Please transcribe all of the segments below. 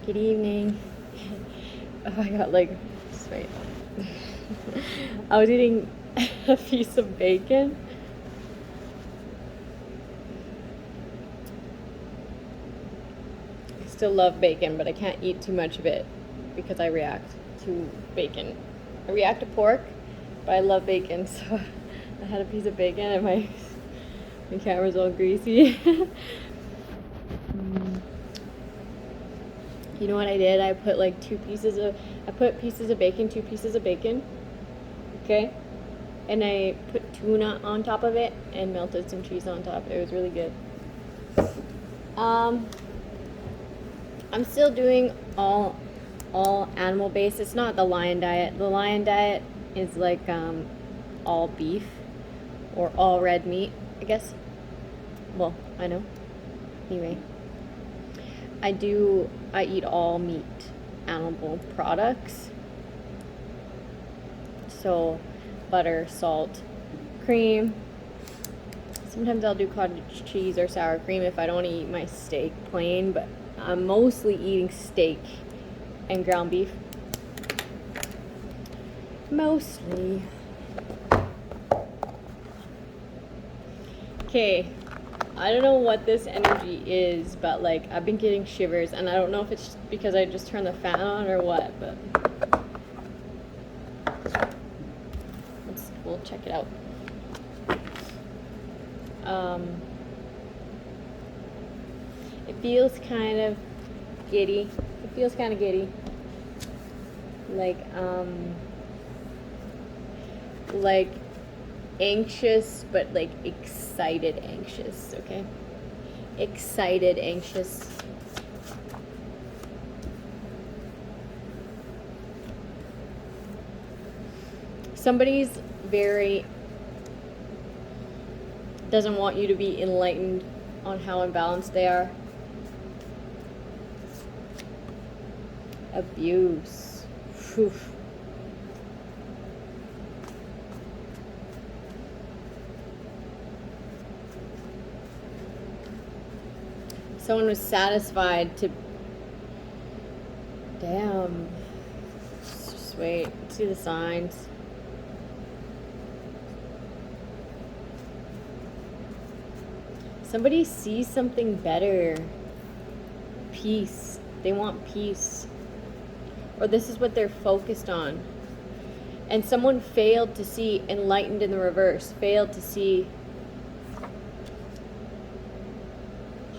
Good evening. Oh, I got like, wait. I was eating a piece of bacon. I still love bacon, but I can't eat too much of it because I react to bacon. I react to pork, but I love bacon, so I had a piece of bacon and my camera's all greasy. You know what I did? I put like two pieces of bacon, okay? And I put tuna on top of it and melted some cheese on top. It was really good. I'm still doing all animal based. It's not the lion diet. The lion diet is like all beef or all red meat, I guess. Well, I know. Anyway, I eat all meat animal products. So butter, salt, cream. Sometimes I'll do cottage cheese or sour cream if I don't want to eat my steak plain, but I'm mostly eating steak and ground beef. Mostly. Okay, I don't know what this energy is, but like I've been getting shivers, and I don't know if it's because I just turned the fan on or what, but we'll check it out. It feels kind of giddy. Like anxious, but like excited anxious, okay? Excited anxious. Somebody's doesn't want you to be enlightened on how imbalanced they are. Abuse. Whew. Someone was satisfied to... Damn. Just wait. See the signs. Somebody sees something better. Peace. They want peace. Or this is what they're focused on. And someone failed to see enlightened in the reverse. Failed to see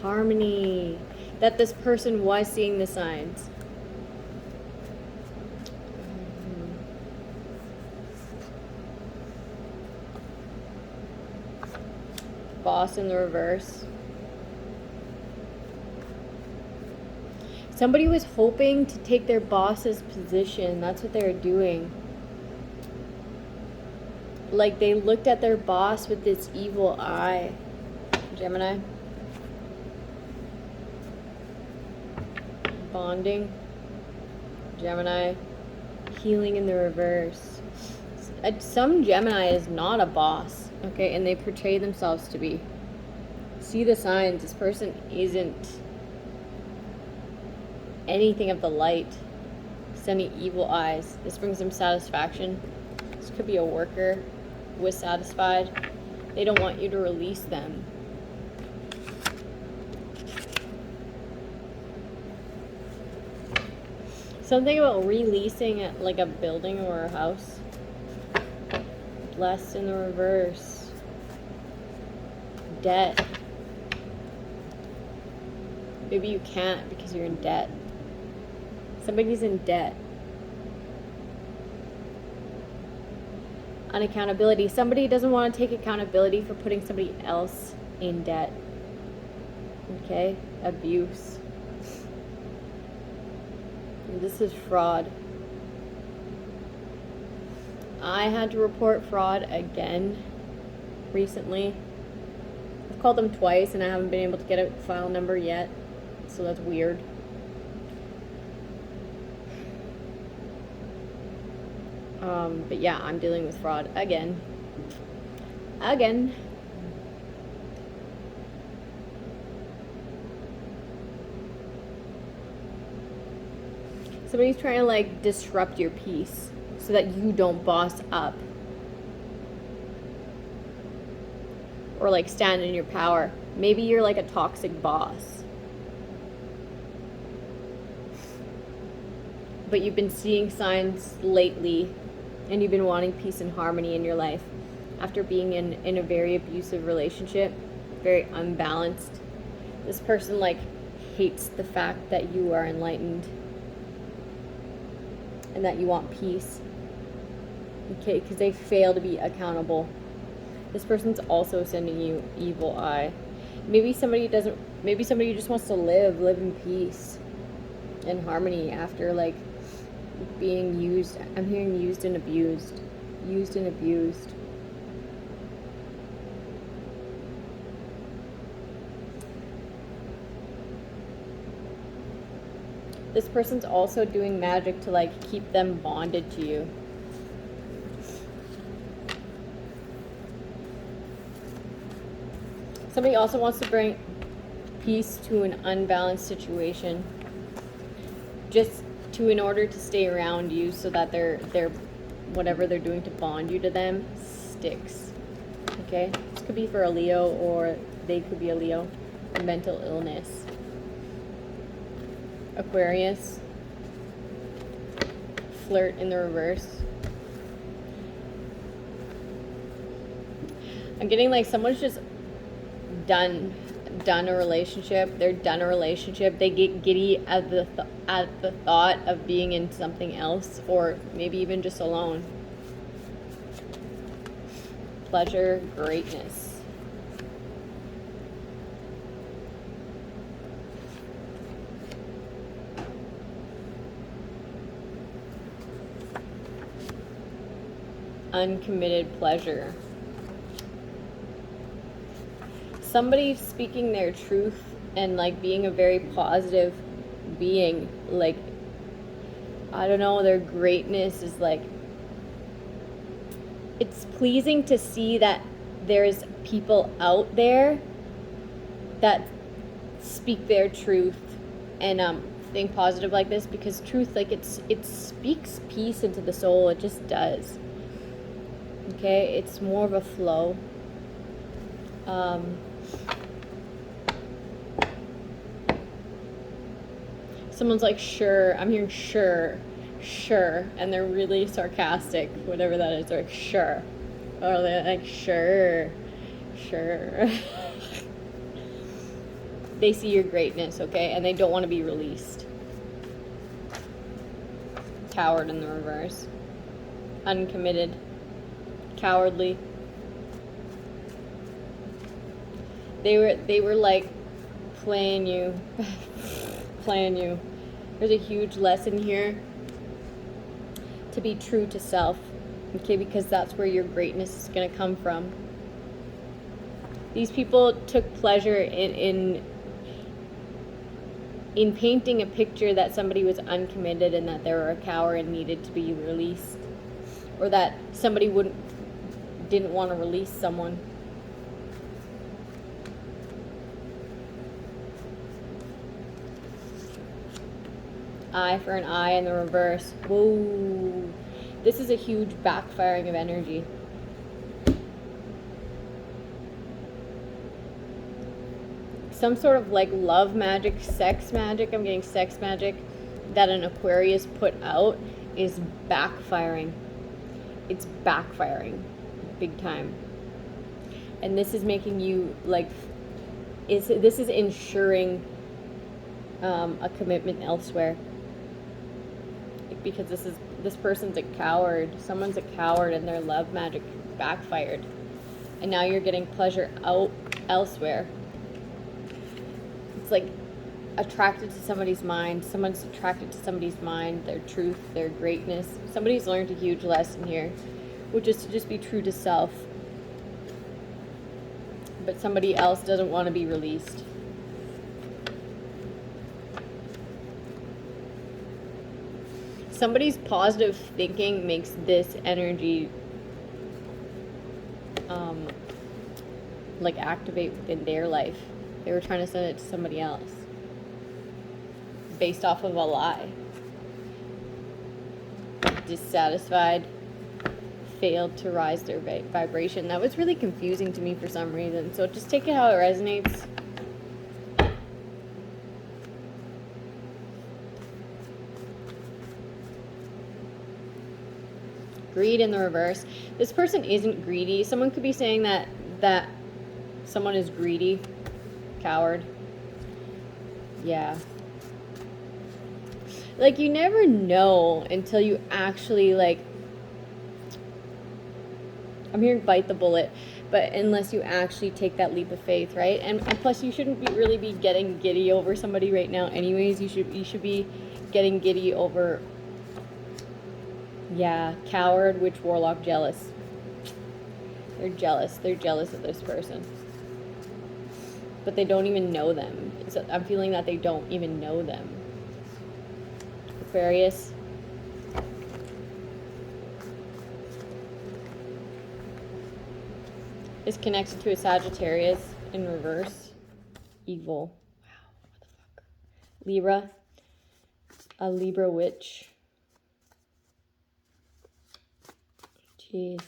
harmony. That this person was seeing the signs. Boss in the reverse. Somebody was hoping to take their boss's position. That's what they were doing. Like they looked at their boss with this evil eye. Gemini. Bonding. Gemini. Healing in the reverse. Some Gemini is not a boss, okay, and they portray themselves to be. See the signs. This person isn't anything of the light. Sending evil eyes. This brings them satisfaction. This could be a worker who is satisfied. They don't want you to release them. Something about releasing like a building or a house. Blessed in the reverse. Debt. Maybe you can't because you're in debt. Somebody's in debt. Unaccountability. Somebody doesn't want to take accountability for putting somebody else in debt. Okay? Abuse. And this is fraud. I had to report fraud again recently. I've called them twice and I haven't been able to get a file number yet. So that's weird. But yeah, I'm dealing with fraud again. Somebody's trying to like disrupt your peace so that you don't boss up. Or like stand in your power. Maybe you're like a toxic boss. But you've been seeing signs lately and you've been wanting peace and harmony in your life after being in a very abusive relationship, very unbalanced. This person like hates the fact that you are enlightened and that you want peace. Okay, because they fail to be accountable. This person's also sending you evil eye. Maybe somebody just wants to live in peace and harmony after like being used. I'm hearing used and abused. Used and abused. This person's also doing magic to like keep them bonded to you. Somebody also wants to bring peace to an unbalanced situation, just in order to stay around you, so that their whatever they're doing to bond you to them sticks. Okay, this could be for a Leo, or they could be a Leo. Mental illness. Aquarius. Flirt in the reverse. I'm getting like someone's just done a relationship. They're done a relationship. They get giddy at the thought of being in something else, or maybe even just alone. Pleasure, greatness. Uncommitted pleasure. Somebody speaking their truth and like being a very positive being, like, I don't know, their greatness is like, it's pleasing to see that there's people out there that speak their truth and think positive like this, because truth, like, it speaks peace into the soul. It just does. Okay, it's more of a flow. Someone's like, sure. I'm hearing sure, and they're really sarcastic, whatever that is. They're like, sure. Or they're like, sure. They see your greatness, okay, and they don't want to be released. Coward in the reverse. Uncommitted. Cowardly. They were like playing you. There's a huge lesson here to be true to self, okay, because that's where your greatness is going to come from. These people took pleasure in painting a picture that somebody was uncommitted and that they were a coward and needed to be released, or that somebody didn't want to release someone. Eye for an eye in the reverse. Whoa. This is a huge backfiring of energy. Some sort of like love magic, sex magic, I'm getting sex magic, that an Aquarius put out is backfiring. It's backfiring big time. And this is making you like, this is ensuring a commitment elsewhere. Because this person's a coward. Someone's a coward and their love magic backfired. And now you're getting pleasure out elsewhere. It's like attracted to somebody's mind. Someone's attracted to somebody's mind, their truth, their greatness. Somebody's learned a huge lesson here, which is to just be true to self. But somebody else doesn't want to be released. Somebody's positive thinking makes this energy like activate within their life. They were trying to send it to somebody else based off of a lie. dissatisfied, failed to rise their vibration. That was really confusing to me for some reason. So just take it how it resonates. Greed in the reverse. This person isn't greedy. Someone could be saying that someone is greedy. Coward. Yeah. Like, you never know until you actually, like, I'm hearing bite the bullet, but unless you actually take that leap of faith, right? And plus, you shouldn't really be getting giddy over somebody right now anyways. You should be getting giddy over, yeah, coward, witch, warlock, jealous. They're jealous. They're jealous of this person. But they don't even know them. So I'm feeling that they don't even know them. Aquarius. Is connected to a Sagittarius in reverse. Evil. Wow, what the fuck? Libra. A Libra witch. Jeez.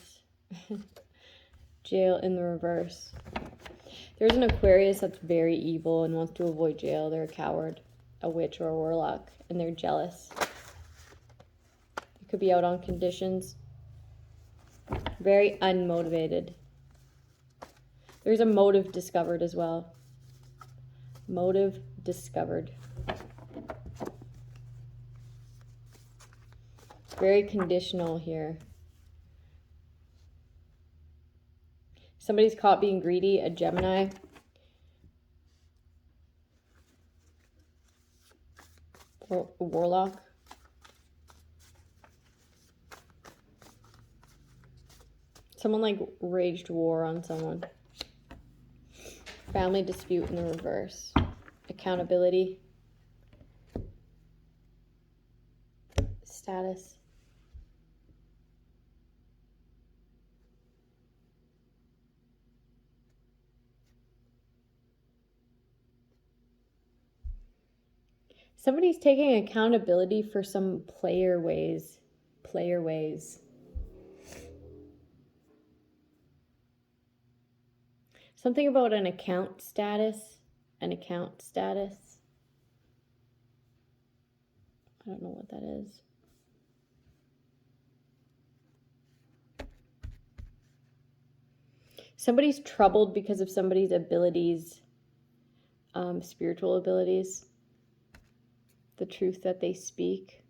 Jail in the reverse. There's an Aquarius that's very evil and wants to avoid jail. They're a coward, a witch, or a warlock, and they're jealous. You could be out on conditions. Very unmotivated. There's a motive discovered as well. Motive discovered. Very conditional here. Somebody's caught being greedy, a Gemini. Or a warlock. Someone like waged war on someone. Family dispute in the reverse. Accountability. Status. Somebody's taking accountability for some player ways. Player ways. Something about an account status. An account status. I don't know what that is. Somebody's troubled because of somebody's abilities, spiritual abilities, the truth that they speak.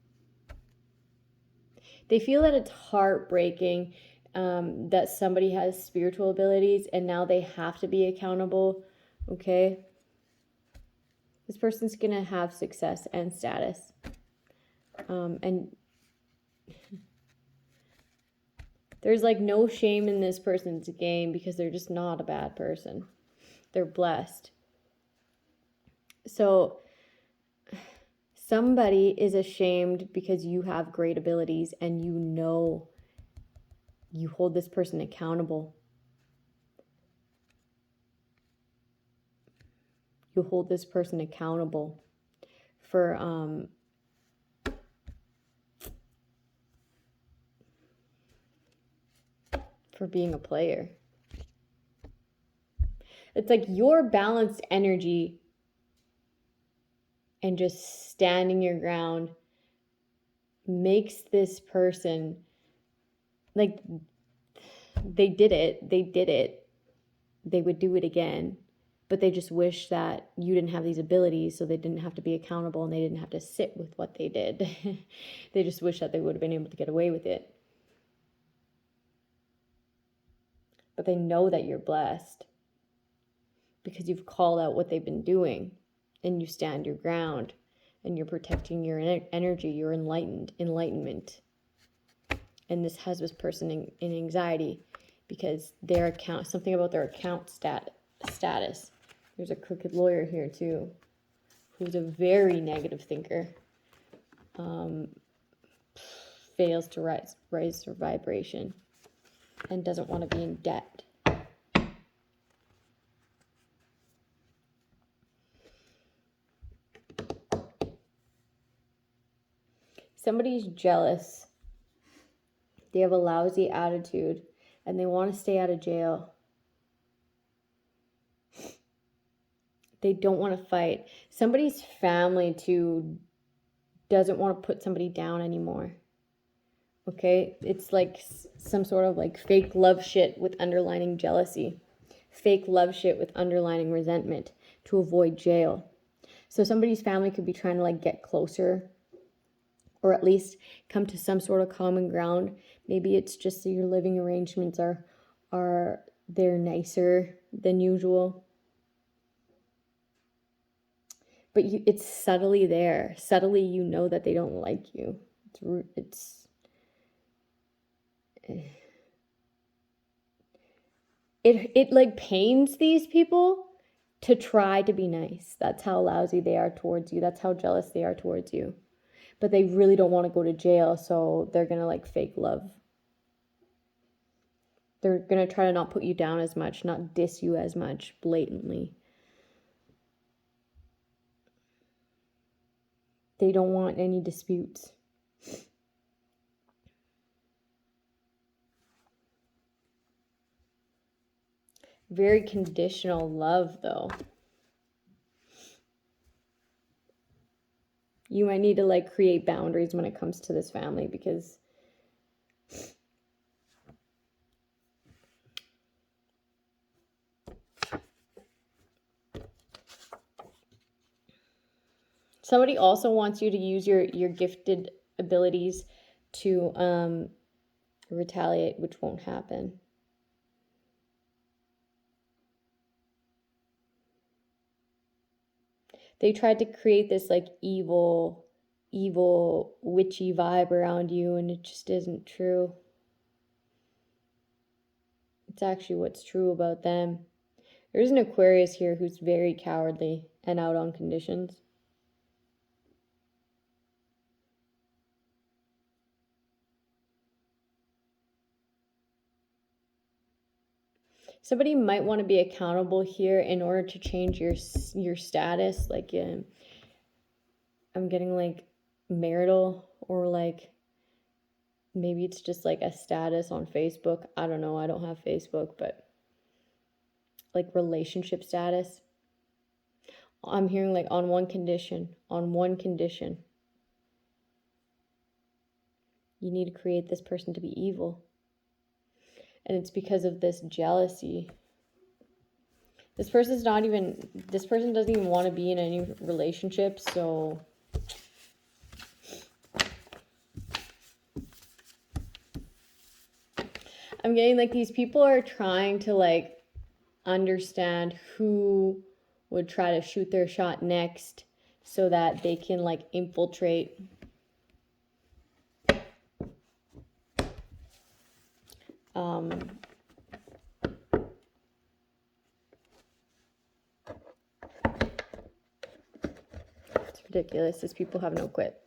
They feel that it's heartbreaking that somebody has spiritual abilities and now they have to be accountable, okay? This person's going to have success and status. And there's like no shame in this person's game because they're just not a bad person. They're blessed. So somebody is ashamed because you have great abilities and you know you hold this person accountable. You hold this person accountable for being a player. It's like your balanced energy and just standing your ground makes this person, like, they did it, they would do it again, but they just wish that you didn't have these abilities so they didn't have to be accountable and they didn't have to sit with what they did. They just wish that they would have been able to get away with it. But they know that you're blessed because you've called out what they've been doing and you stand your ground and you're protecting your energy, your enlightenment. And this has this person in anxiety because their account, something about their account status. There's a crooked lawyer here too, who's a very negative thinker. Fails to raise their vibration and doesn't want to be in debt. Somebody's jealous They have a lousy attitude and they want to stay out of jail. They don't want to fight. Somebody's family too doesn't want to put somebody down anymore. Okay? It's like some sort of like fake love shit with underlining jealousy. Fake love shit with underlining resentment to avoid jail. So somebody's family could be trying to like get closer, or at least come to some sort of common ground. Maybe it's just that your living arrangements are they're nicer than usual. But it's subtly there. Subtly, you know that they don't like you. It like pains these people to try to be nice. That's how lousy they are towards you. That's how jealous they are towards you. But they really don't want to go to jail, so they're going to like fake love. They're going to try to not put you down as much, not diss you as much blatantly. They don't want any disputes. Very conditional love, though. You might need to like create boundaries when it comes to this family, because somebody also wants you to use your gifted abilities to retaliate, which won't happen. They tried to create this like evil, witchy vibe around you, and it just isn't true. It's actually what's true about them. There's an Aquarius here who's very cowardly and out on conditions. Somebody might want to be accountable here in order to change your status. Like, I'm getting like marital, or like maybe it's just like a status on Facebook. I don't know. I don't have Facebook, but like relationship status. I'm hearing like on one condition. You need to create this person to be evil. And it's because of this jealousy. This person doesn't even want to be in any relationship, so I'm getting like these people are trying to like understand who would try to shoot their shot next so that they can like infiltrate. It's ridiculous. These people have no quit.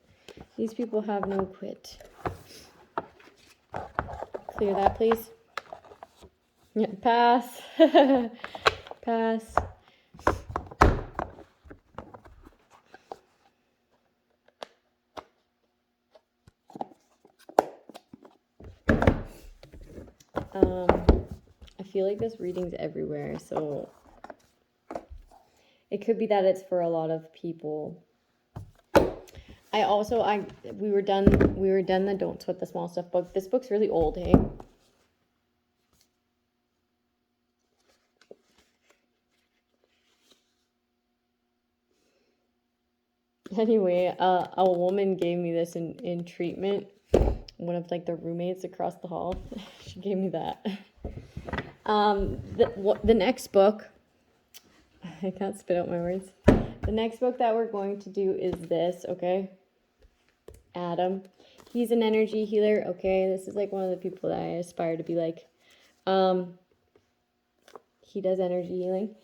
Clear that, please. Yeah, pass. Pass. I feel like this reading's everywhere, so it could be that it's for a lot of people. We were done the Don't Sweat the Small Stuff book. This book's really old, hey? Anyway, a woman gave me this in treatment. One of like the roommates across the hall. She gave me that. The next book, I can't spit out my words. The next book that we're going to do is this, okay? Adam. He's an energy healer, okay? This is like one of the people that I aspire to be like. He does energy healing.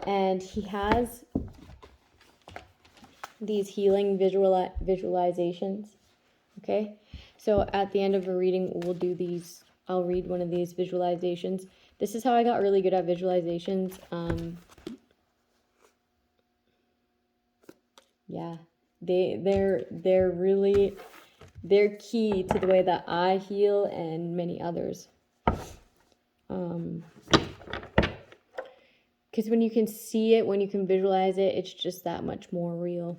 And he has these healing visualizations, okay? So at the end of a reading, we'll do these. I'll read one of these visualizations. This is how I got really good at visualizations. Yeah, they're really They're key to the way that I heal and many others. Because when you can see it, when you can visualize it, it's just that much more real.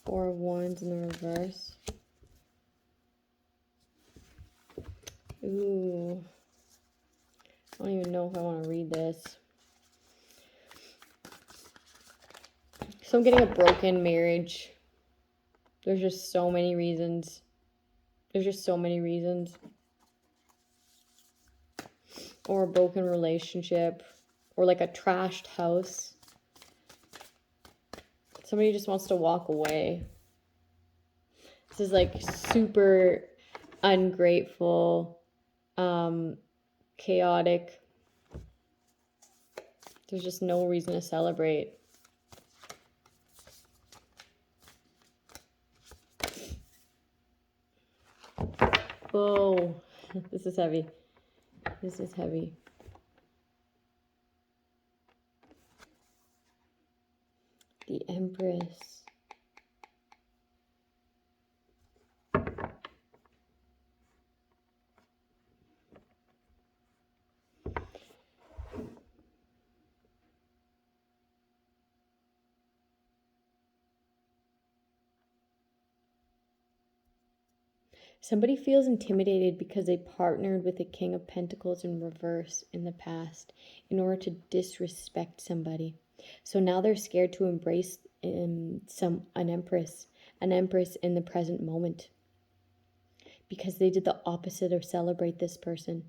Four of Wands in the reverse. Ooh. I don't even know if I want to read this. So I'm getting a broken marriage. There's just so many reasons. There's just so many reasons. Or a broken relationship. Or like a trashed house. Somebody just wants to walk away. This is like super ungrateful, chaotic. There's just no reason to celebrate. Oh, this is heavy. This is heavy. The Empress. Somebody feels intimidated because they partnered with a King of Pentacles in reverse in the past in order to disrespect somebody. So now they're scared to embrace an empress in the present moment because they did the opposite of celebrate this person,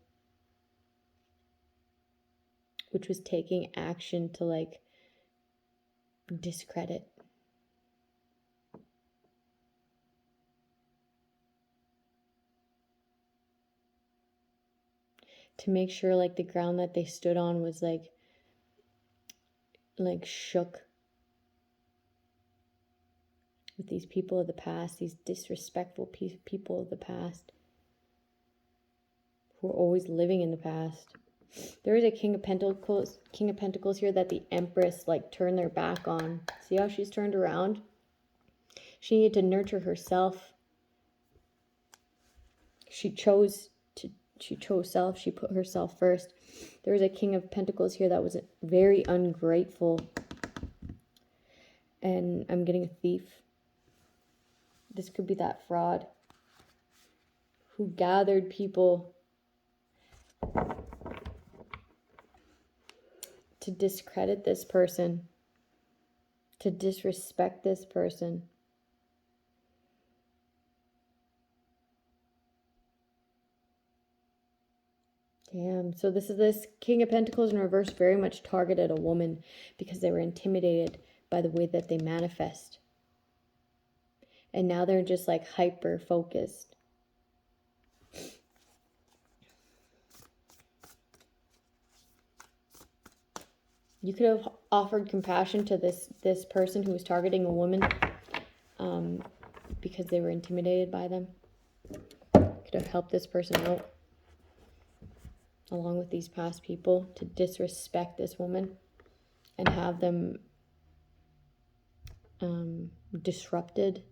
which was taking action to like discredit. To make sure like the ground that they stood on was like shook with these people of the past, these disrespectful people of the past who are always living in the past. There is a King of Pentacles here that the Empress like turned their back on. See how she's turned around? She needed to nurture herself. She chose self. She put herself first. There is a King of Pentacles here that was very ungrateful. And I'm getting a thief. This could be that fraud who gathered people to discredit this person, to disrespect this person. Damn. So this King of Pentacles in reverse very much targeted a woman because they were intimidated by the way that they manifest. And now they're just like hyper focused. You could have offered compassion to this person who was targeting a woman because they were intimidated by them. Could have helped this person out along with these past people to disrespect this woman and have them disrupted.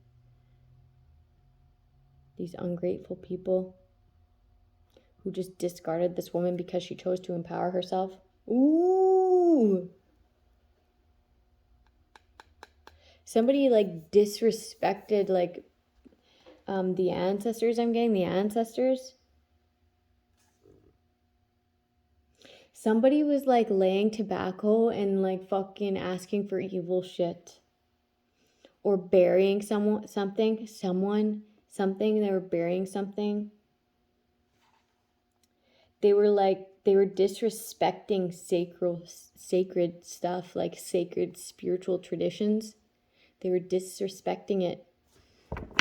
These ungrateful people who just discarded this woman because she chose to empower herself. Ooh. Somebody like disrespected like the ancestors. I'm getting the ancestors. Somebody was like laying tobacco and like fucking asking for evil shit. Or burying something. They were burying something. They were disrespecting sacred stuff, like sacred spiritual traditions. They were disrespecting it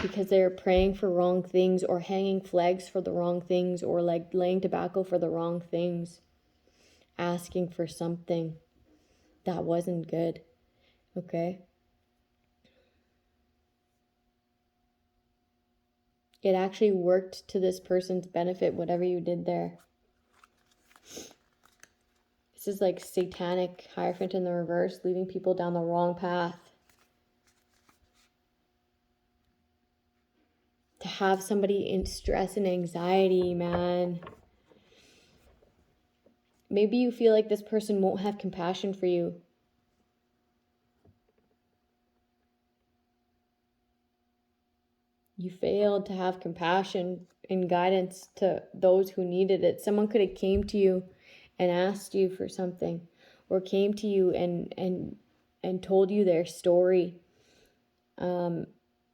because they were praying for wrong things or hanging flags for the wrong things or like laying tobacco for the wrong things. asking for something that wasn't good, okay? It actually worked to this person's benefit, whatever you did there. This is like satanic Hierophant in the reverse, leading people down the wrong path. To have somebody in stress and anxiety, man. Maybe you feel like this person won't have compassion for you. You failed to have compassion and guidance to those who needed it. Someone could have came to you and asked you for something, or came to you and told you their story. And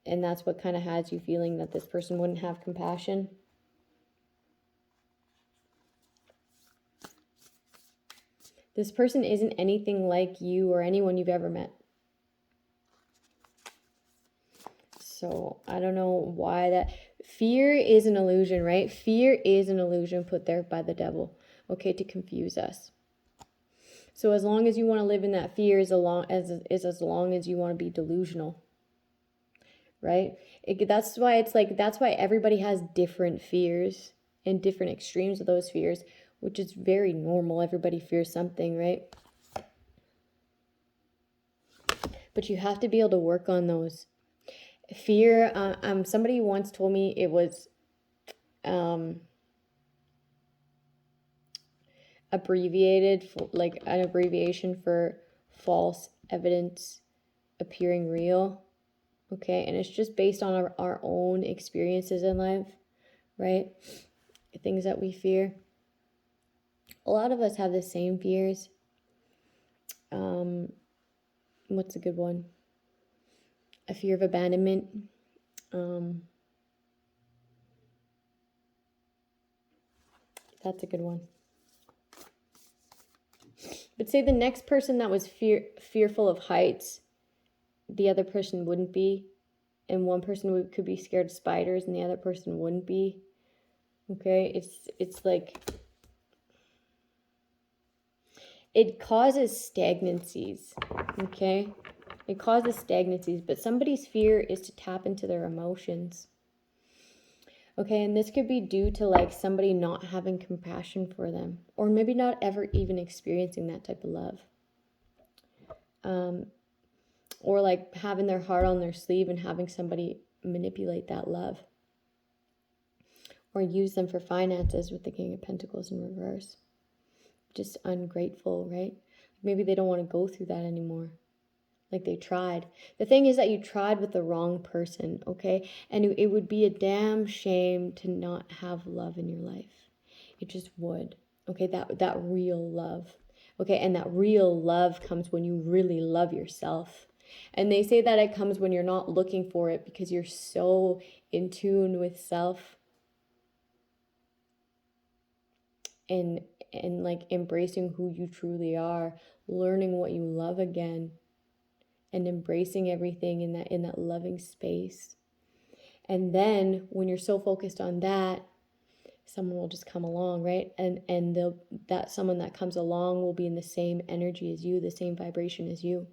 that's what kind of has you feeling that this person wouldn't have compassion. This person isn't anything like you or anyone you've ever met. So I don't know why that. Fear is an illusion, right? Fear is an illusion put there by the devil, okay, to confuse us. So as long as you want to live in that fear, as long as you want to be delusional, right? That's why everybody has different fears and different extremes of those fears, which is very normal. Everybody fears something, right? But you have to be able to work on those. Fear, somebody once told me it was abbreviated, like an abbreviation for false evidence appearing real. Okay, and it's just based on our own experiences in life, right? Things that we fear. A lot of us have the same fears. What's a good one? A fear of abandonment. That's a good one. But say the next person that was fearful of heights, the other person wouldn't be. And one person could be scared of spiders and the other person wouldn't be. Okay, it's like, it causes stagnancies, okay? It causes stagnancies, but somebody's fear is to tap into their emotions. Okay, and this could be due to like somebody not having compassion for them, or maybe not ever even experiencing that type of love. Or like having their heart on their sleeve and having somebody manipulate that love. Or use them for finances with the King of Pentacles in reverse. Just ungrateful, right? Maybe they don't want to go through that anymore. Like they tried. The thing is that you tried with the wrong person, okay? And it would be a damn shame to not have love in your life. It just would, okay? That real love, okay? And that real love comes when you really love yourself. And they say that it comes when you're not looking for it because you're so in tune with self. And like embracing who you truly are, learning what you love again, and embracing everything in that loving space. And then when you're so focused on that, someone will just come along, right? And that someone that comes along will be in the same energy as you, the same vibration as you.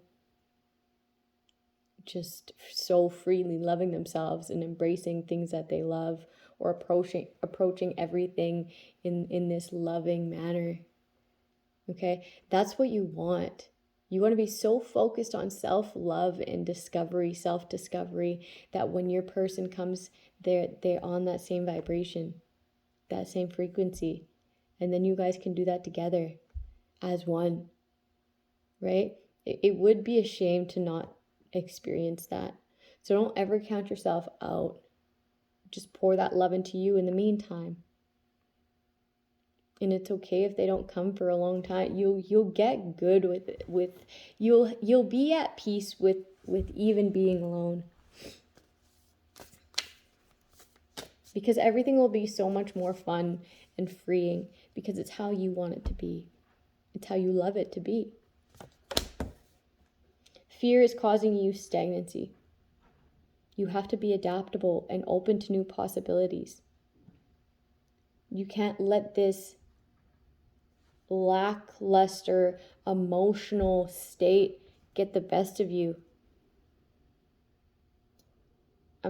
Just so freely loving themselves and embracing things that they love, or approaching everything in this loving manner. Okay, that's what you want. You want to be so focused on self-love and discovery, self-discovery, that when your person comes, they're on that same vibration, that same frequency. And then you guys can do that together as one, right? It would be a shame to not experience that. So don't ever count yourself out. Just pour that love into you in the meantime. And it's okay if they don't come for a long time. You'll get good with you'll be at peace with even being alone. Because everything will be so much more fun and freeing, because it's how you want it to be. It's how you love it to be. Fear is causing you stagnancy. You have to be adaptable and open to new possibilities. You can't let this lackluster emotional state get the best of you.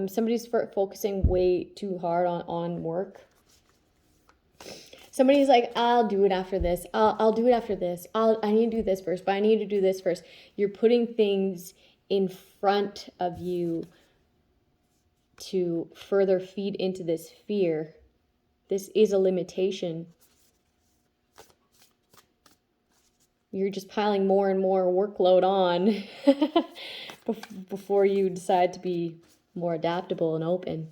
Somebody's focusing way too hard on work. Somebody's like, I'll do it after this. I'll do it after this. I need to do this first, but I need to do this first. You're putting things in front of you to further feed into this fear. This is a limitation. You're just piling more and more workload on before you decide to be more adaptable and open.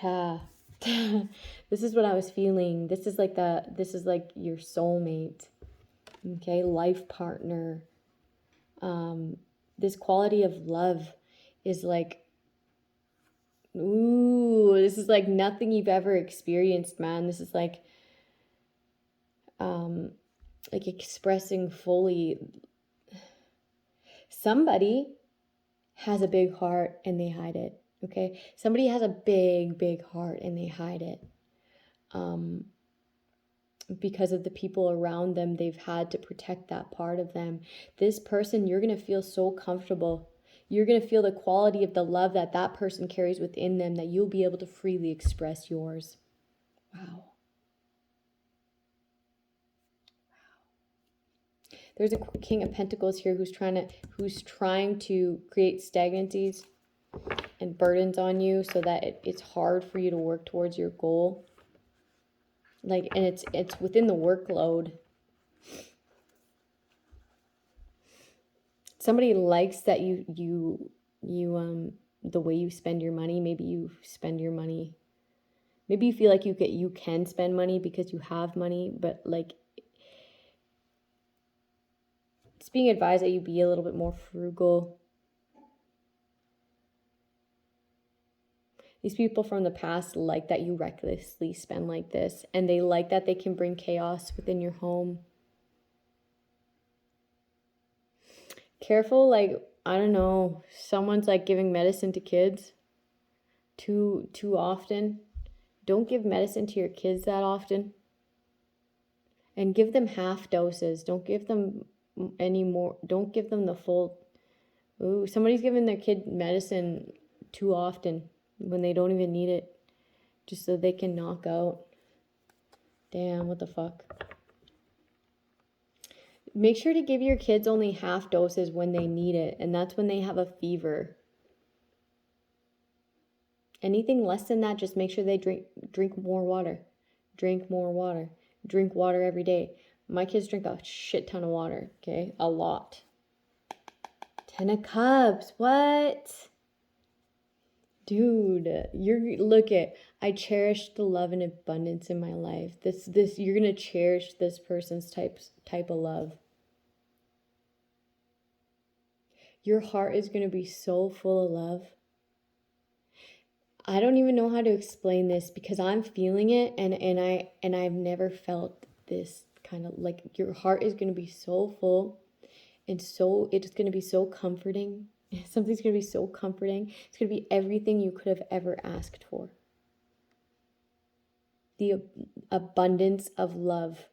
Yeah. This is what I was feeling. This is like your soulmate. Okay, life partner. This quality of love is like, ooh, this is like nothing you've ever experienced, man. This is like expressing fully. Somebody has a big heart and they hide it. Okay, somebody has a big heart and they hide it. Because of the people around them, they've had to protect that part of them. This person, you're going to feel so comfortable. You're going to feel the quality of the love that that person carries within them, that you'll be able to freely express yours. Wow. There's a King of Pentacles here who's trying to create stagnancies and burdens on you so that it's hard for you to work towards your goal. Like, and it's within the workload. Somebody likes that you the way you spend your money. Maybe you spend your money. Maybe you feel like you can spend money because you have money, but like it's being advised that you be a little bit more frugal. These people from the past like that you recklessly spend like this, and they like that they can bring chaos within your home. Careful, like, I don't know, someone's like giving medicine to kids too often. Don't give medicine to your kids that often. And give them half doses. Don't give them any more. Don't give them the full. Ooh, somebody's giving their kid medicine too often when they don't even need it, just so they can knock out. Damn, what the fuck? Make sure to give your kids only half doses when they need it, and that's when they have a fever. Anything less than that, just make sure they drink more water. Drink more water. Drink water every day. My kids drink a shit ton of water, okay? A lot. 10 of Cups. What? Dude, I cherish the love and abundance in my life. This you're going to cherish this person's type of love. Your heart is going to be so full of love. I don't even know how to explain this because I'm feeling it, and I've never felt this kind of, like, your heart is going to be so full, and so it's going to be so comforting. Something's going to be so comforting. It's going to be everything you could have ever asked for. The abundance of love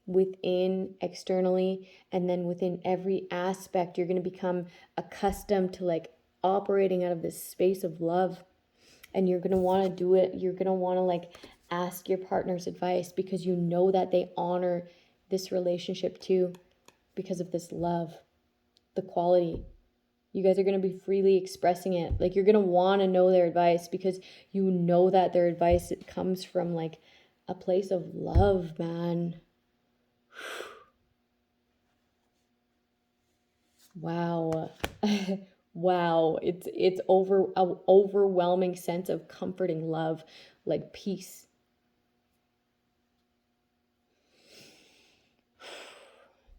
within, externally, and then within every aspect. You're going to become accustomed to like operating out of this space of love, and you're going to want to do it. You're going to want to like ask your partner's advice because you know that they honor this relationship too because of this love, the quality. You guys are going to be freely expressing it. Like, you're going to want to know their advice because you know that their advice, it comes from like a place of love, man. Wow. Wow. It's an overwhelming sense of comforting love, like peace.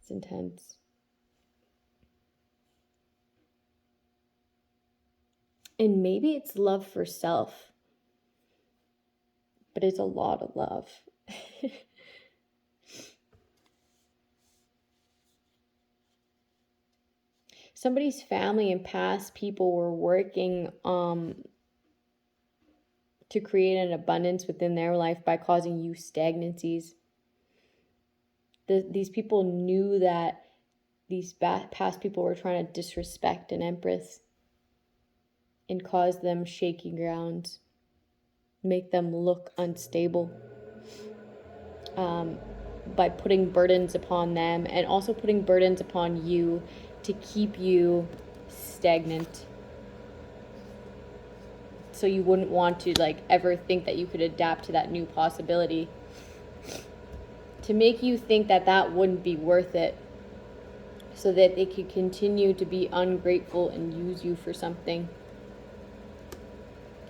It's intense. And maybe it's love for self, but it's a lot of love. Somebody's family and past people were working to create an abundance within their life by causing you stagnancies. These people knew that these past people were trying to disrespect an empress and cause them shaky grounds, make them look unstable, by putting burdens upon them and also putting burdens upon you to keep you stagnant. So you wouldn't want to like ever think that you could adapt to that new possibility. To make you think that that wouldn't be worth it, so that they could continue to be ungrateful and use you for something.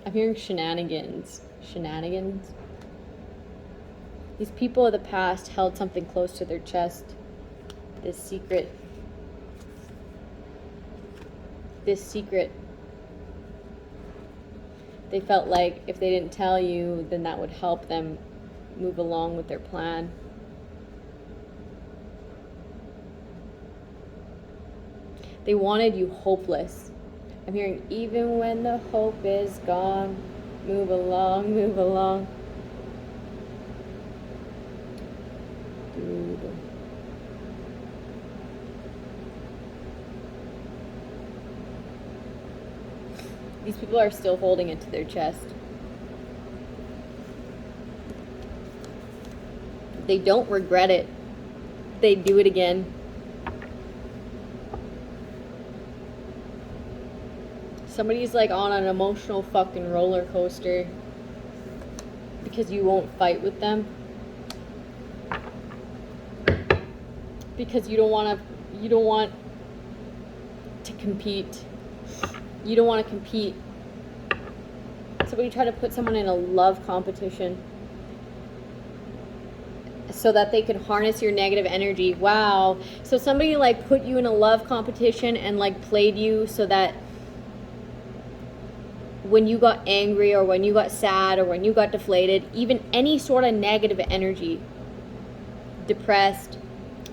I'm hearing shenanigans. Shenanigans? These people of the past held something close to their chest. This secret. This secret. They felt like if they didn't tell you, then that would help them move along with their plan. They wanted you hopeless. I'm hearing, even when the hope is gone, move along, move along. Dude. These people are still holding it to their chest. They don't regret it. They do it again. Somebody's like on an emotional fucking roller coaster because you won't fight with them. Because you don't want to compete. You don't want to compete. Somebody tried to put someone in a love competition so that they could harness your negative energy. Wow. So somebody like put you in a love competition and like played you so that when you got angry or when you got sad or when you got deflated, even any sort of negative energy, depressed,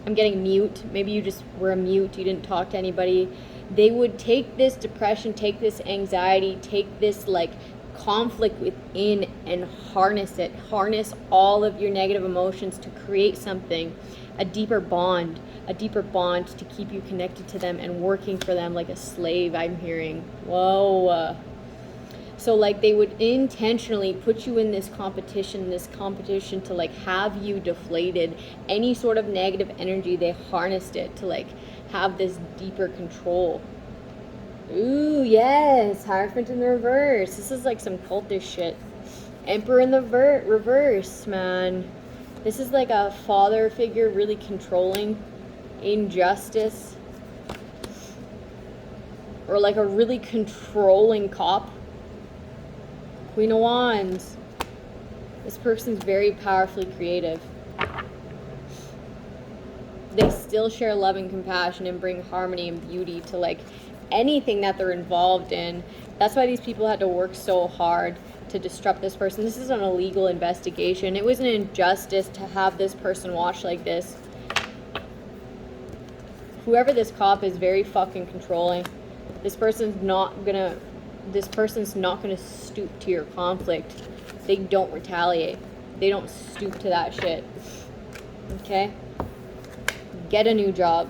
I'm getting mute, maybe you just were a mute, you didn't talk to anybody, they would take this depression, take this anxiety, take this like conflict within and harness it, harness all of your negative emotions to create something, a deeper bond to keep you connected to them and working for them like a slave, I'm hearing. Whoa. So like they would intentionally put you in this competition to like have you deflated. Any sort of negative energy, they harnessed it to like have this deeper control. Ooh, yes, Hierophant in the reverse. This is like some cultish shit. Emperor in the reverse, man. This is like a father figure, really controlling, injustice, or like a really controlling cop. Queen of Wands. This person's very powerfully creative. They still share love and compassion and bring harmony and beauty to like anything that they're involved in. That's why these people had to work so hard to disrupt this person. This is an illegal investigation. It was an injustice to have this person watch like this. Whoever this cop is, very fucking controlling. This person's not gonna stoop to your conflict. They don't retaliate. They don't stoop to that shit. Okay? Get a new job.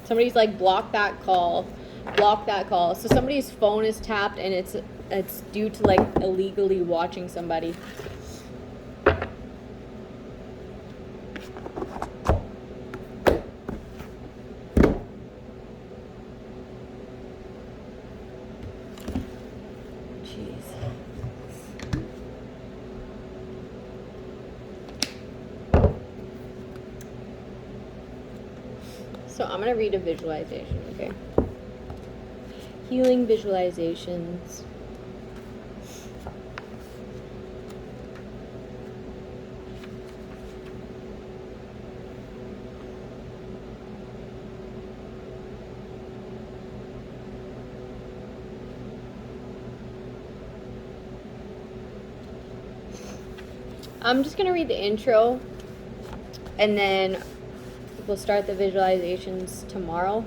Somebody's like, block that call. Block that call. So somebody's phone is tapped and it's due to like illegally watching somebody. So I'm going to read a visualization, okay? Healing visualizations. I'm just going to read the intro and then we'll start the visualizations tomorrow.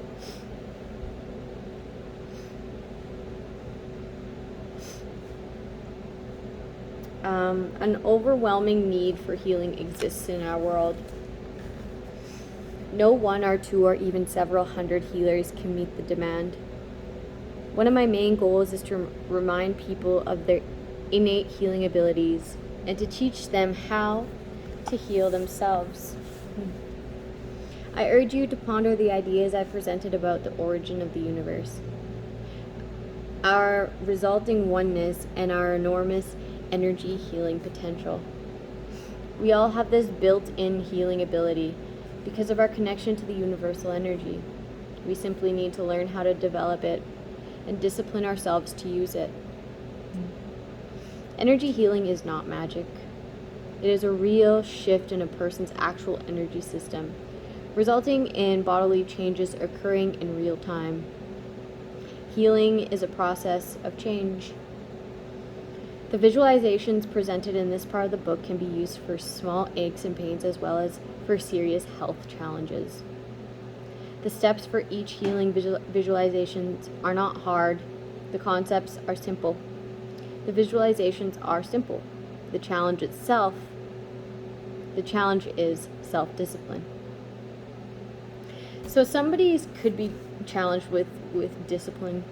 An overwhelming need for healing exists in our world. No one or two or even several hundred healers can meet the demand. One of my main goals is to remind people of their innate healing abilities and to teach them how to heal themselves. I urge you to ponder the ideas I presented about the origin of the universe, our resulting oneness, and our enormous energy healing potential. We all have this built-in healing ability because of our connection to the universal energy. We simply need to learn how to develop it and discipline ourselves to use it. Energy healing is not magic. It is a real shift in a person's actual energy system, resulting in bodily changes occurring in real time. Healing is a process of change. The visualizations presented in this part of the book can be used for small aches and pains as well as for serious health challenges. The steps for each healing visualizations are not hard. The concepts are simple. The visualizations are simple. The challenge is self-discipline. So somebody could be challenged with discipline.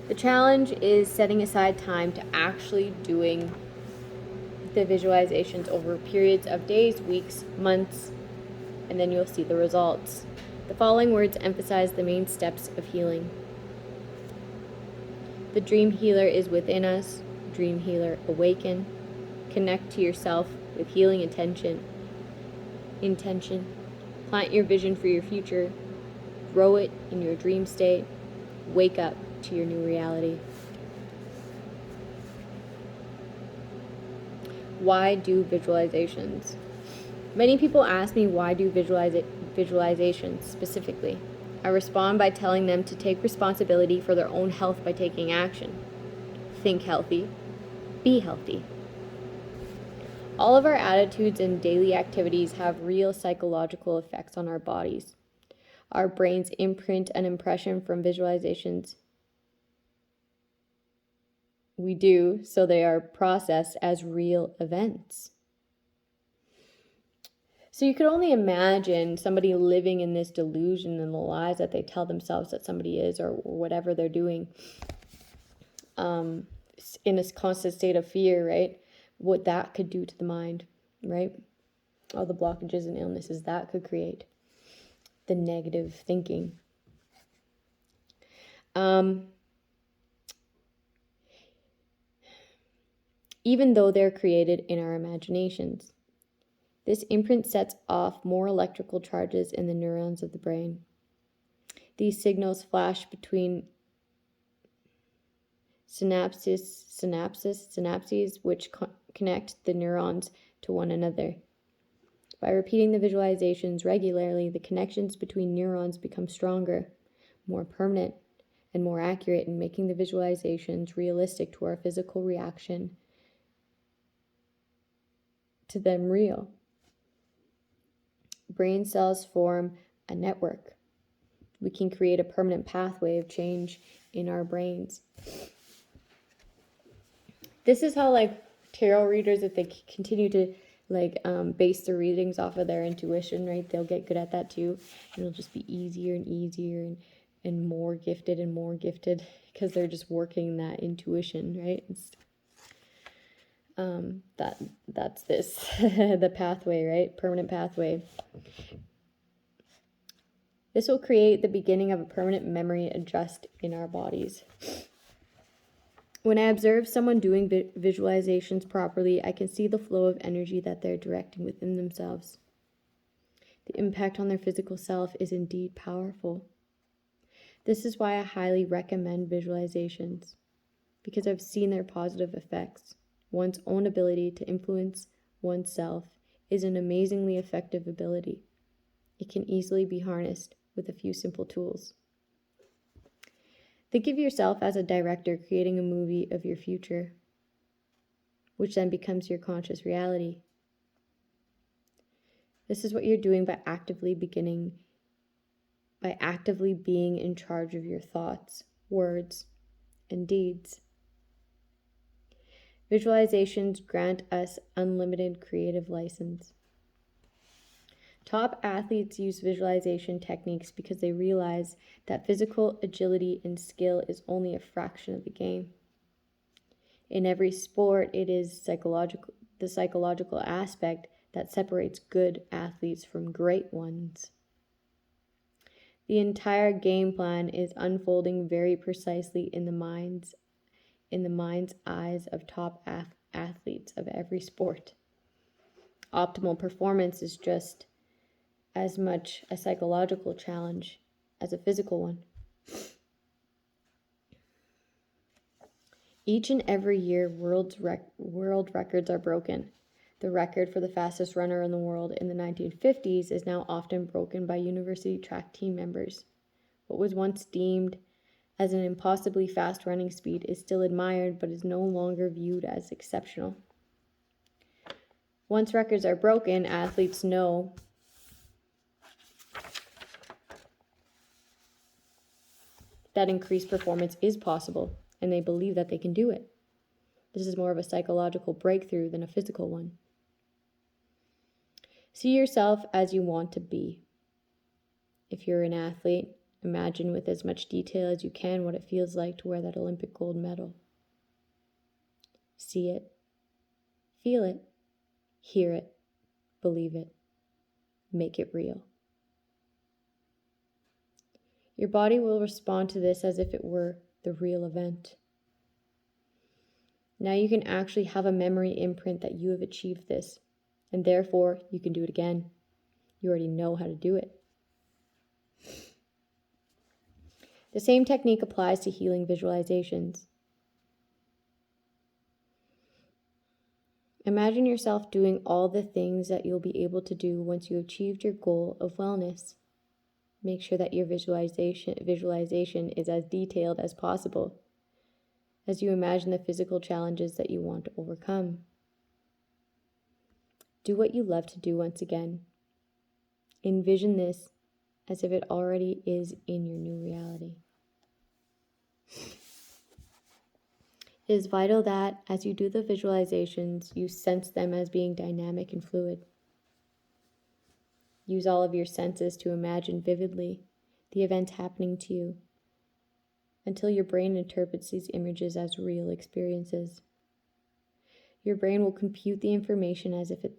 The challenge is setting aside time to actually doing the visualizations over periods of days, weeks, months, and then you'll see the results. The following words emphasize the main steps of healing. The dream healer is within us. Dream healer, awaken. Connect to yourself with healing intention. Plant your vision for your future. Grow it in your dream state. Wake up to your new reality. Why do visualizations? Many people ask me why do visualizations specifically. I respond by telling them to take responsibility for their own health by taking action. Think healthy, be healthy. All of our attitudes and daily activities have real psychological effects on our bodies. Our brains imprint an impression from visualizations. We do, so they are processed as real events. So you could only imagine somebody living in this delusion and the lies that they tell themselves that somebody is or whatever they're doing in a constant state of fear, right? What that could do to the mind, right? All the blockages and illnesses that could create. The negative thinking. Even though they're created in our imaginations. This imprint sets off more electrical charges in the neurons of the brain. These signals flash between synapses which connect the neurons to one another. By repeating the visualizations regularly, the connections between neurons become stronger, more permanent, and more accurate in making the visualizations realistic to our physical reaction to them real. Brain cells form a network. We can create a permanent pathway of change in our brains. This is how tarot readers, if they continue to base their readings off of their intuition, right, they'll get good at that too, and it'll just be easier and easier and more gifted because they're just working that intuition, right? That's this the pathway, right? Permanent pathway. This will create the beginning of a permanent memory adjust in our bodies. When I observe someone doing visualizations properly, I can see the flow of energy that they're directing within themselves. The impact on their physical self is indeed powerful. This is why I highly recommend visualizations, because I've seen their positive effects. One's own ability to influence oneself is an amazingly effective ability. It can easily be harnessed with a few simple tools. Think of yourself as a director creating a movie of your future, which then becomes your conscious reality. This is what you're doing by actively being in charge of your thoughts, words, and deeds. Visualizations grant us unlimited creative license. Top athletes use visualization techniques because they realize that physical agility and skill is only a fraction of the game. In every sport, it is the psychological aspect that separates good athletes from great ones. The entire game plan is unfolding very precisely in the mind's eyes of top athletes of every sport. Optimal performance is just as much a psychological challenge as a physical one. Each and every year, world records are broken. The record for the fastest runner in the world in the 1950s is now often broken by university track team members. What was once deemed as an impossibly fast running speed is still admired but is no longer viewed as exceptional. Once records are broken, athletes know that increased performance is possible, and they believe that they can do it. This is more of a psychological breakthrough than a physical one. See yourself as you want to be. If you're an athlete, imagine with as much detail as you can what it feels like to wear that Olympic gold medal. See it, feel it, hear it, believe it, make it real. Your body will respond to this as if it were the real event. Now you can actually have a memory imprint that you have achieved this, and therefore you can do it again. You already know how to do it. The same technique applies to healing visualizations. Imagine yourself doing all the things that you'll be able to do once you achieved your goal of wellness. Make sure that your visualization is as detailed as possible as you imagine the physical challenges that you want to overcome. Do what you love to do once again. Envision this as if it already is in your new reality. It is vital that as you do the visualizations, you sense them as being dynamic and fluid. Use all of your senses to imagine vividly the events happening to you until your brain interprets these images as real experiences. Your brain will compute the information as if the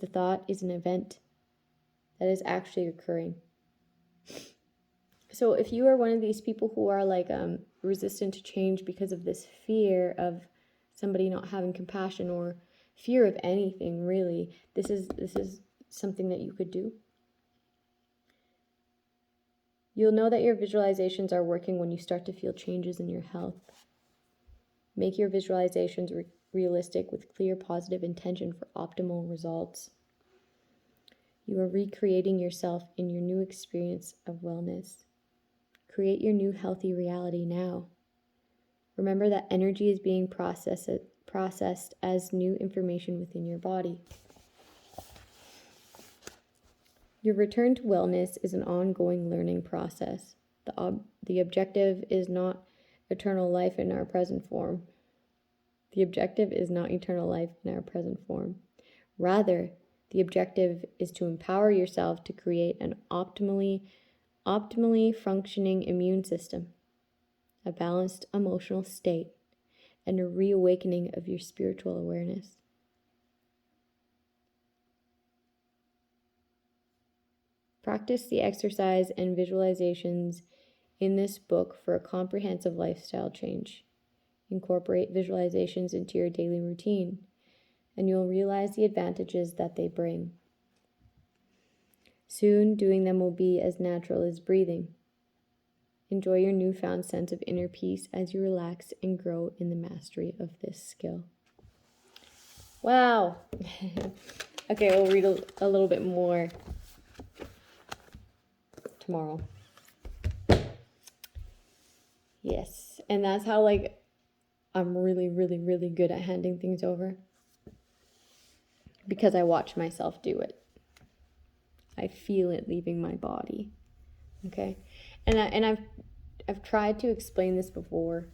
thought is an event that is actually occurring. So if you are one of these people who are resistant to change because of this fear of somebody not having compassion or fear of anything really, this is something that you could do. You'll know that your visualizations are working when you start to feel changes in your health. Make your visualizations realistic with clear positive intention for optimal results. You are recreating yourself in your new experience of wellness. Create your new healthy reality now. Remember that energy is being processed as new information within your body. Your return to wellness is an ongoing learning process. The objective is not eternal life in our present form. Rather, the objective is to empower yourself to create an optimally functioning immune system, a balanced emotional state, and a reawakening of your spiritual awareness. Practice the exercise and visualizations in this book for a comprehensive lifestyle change. Incorporate visualizations into your daily routine, and you'll realize the advantages that they bring. Soon, doing them will be as natural as breathing. Enjoy your newfound sense of inner peace as you relax and grow in the mastery of this skill. Wow! Okay, we'll read a little bit more tomorrow. Yes, and that's how I'm really, really, really good at handing things over, because I watch myself do it. I feel it leaving my body. Okay, and I've tried to explain this before,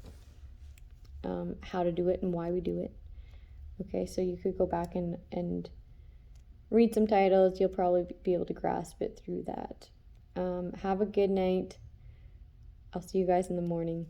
how to do it and why we do it. Okay, so you could go back and read some titles. You'll probably be able to grasp it through that. Have a good night. I'll see you guys in the morning.